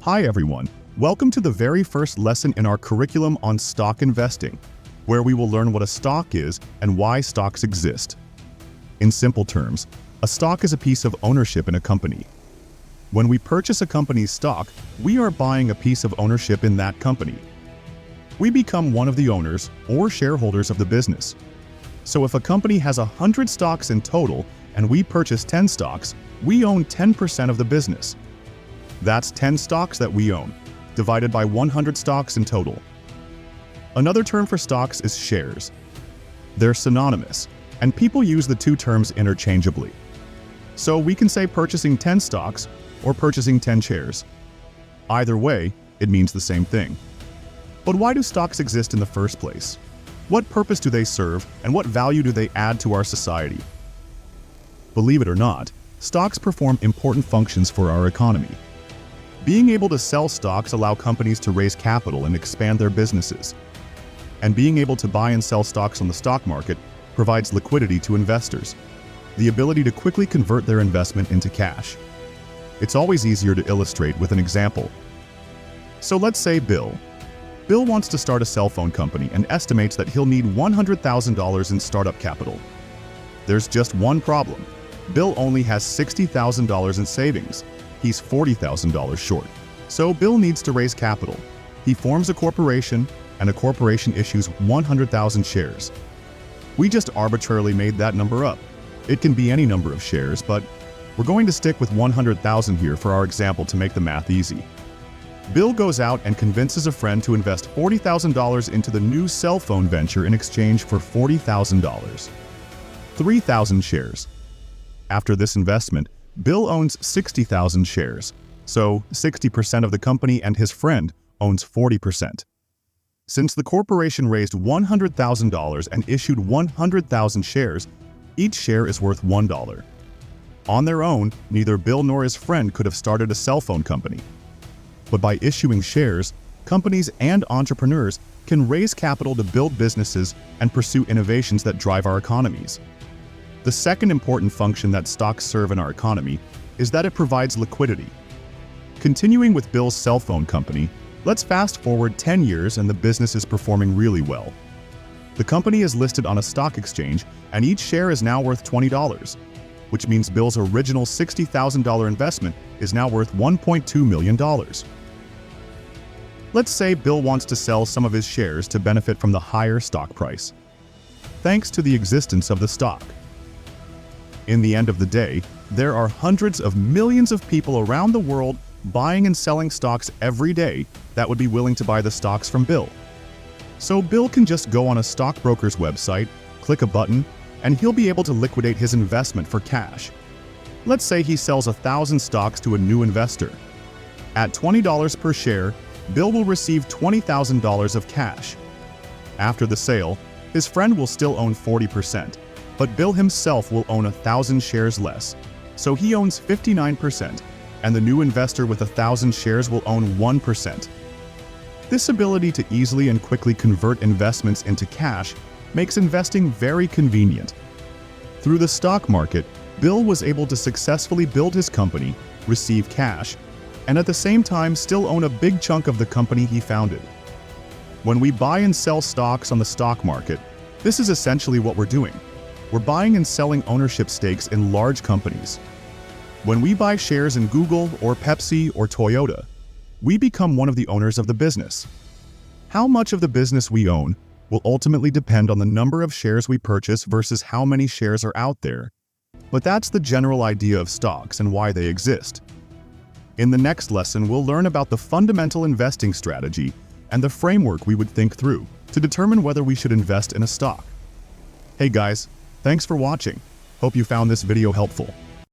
Hi everyone, welcome to the very first lesson in our curriculum on stock investing, where we will learn what a stock is and why stocks exist. In simple terms, a stock is a piece of ownership in a company. When we purchase a company's stock, we are buying a piece of ownership in that company. We become one of the owners or shareholders of the business. So if a company has 100 stocks in total and we purchase 10 stocks, we own 10% of the business. That's 10 stocks that we own, divided by 100 stocks in total. Another term for stocks is shares. They're synonymous, and people use the two terms interchangeably. So we can say purchasing 10 stocks or purchasing 10 shares. Either way, it means the same thing. But why do stocks exist in the first place? What purpose do they serve, and what value do they add to our society? Believe it or not, stocks perform important functions for our economy. Being able to sell stocks allow companies to raise capital and expand their businesses. And being able to buy and sell stocks on the stock market provides liquidity to investors, the ability to quickly convert their investment into cash. It's always easier to illustrate with an example. So let's say Bill. Bill wants to start a cell phone company and estimates that he'll need $100,000 in startup capital. There's just one problem. Bill only has $60,000 in savings. He's $40,000 short. So Bill needs to raise capital. He forms a corporation, and a corporation issues 100,000 shares. We just arbitrarily made that number up. It can be any number of shares, but we're going to stick with 100,000 here for our example to make the math easy. Bill goes out and convinces a friend to invest $40,000 into the new cell phone venture in exchange for $40,000. 3,000 shares. After this investment, Bill owns 60,000 shares, so 60% of the company and his friend owns 40%. Since the corporation raised $100,000 and issued 100,000 shares, each share is worth $1. On their own, neither Bill nor his friend could have started a cell phone company. But by issuing shares, companies and entrepreneurs can raise capital to build businesses and pursue innovations that drive our economies. The second important function that stocks serve in our economy is that it provides liquidity. Continuing with Bill's cell phone company, let's fast forward 10 years and the business is performing really well. The company is listed on a stock exchange and each share is now worth $20, which means Bill's original $60,000 investment is now worth $1.2 million. Let's say Bill wants to sell some of his shares to benefit from the higher stock price, thanks to the existence of the stock. In the end of the day, there are hundreds of millions of people around the world buying and selling stocks every day that would be willing to buy the stocks from Bill. So Bill can just go on a stockbroker's website, click a button, and he'll be able to liquidate his investment for cash. Let's say he sells 1,000 stocks to a new investor. At $20 per share, Bill will receive $20,000 of cash. After the sale, his friend will still own 40%, but Bill himself will own 1,000 shares less, so he owns 59%, and the new investor with 1,000 shares will own 1%. This ability to easily and quickly convert investments into cash makes investing very convenient. Through the stock market, Bill was able to successfully build his company, receive cash, and at the same time still own a big chunk of the company he founded. When we buy and sell stocks on the stock market, this is essentially what we're doing. We're buying and selling ownership stakes in large companies. When we buy shares in Google or Pepsi or Toyota, we become one of the owners of the business. How much of the business we own will ultimately depend on the number of shares we purchase versus how many shares are out there. But that's the general idea of stocks and why they exist. In the next lesson, we'll learn about the fundamental investing strategy and the framework we would think through to determine whether we should invest in a stock. Hey guys, thanks for watching. Hope you found this video helpful.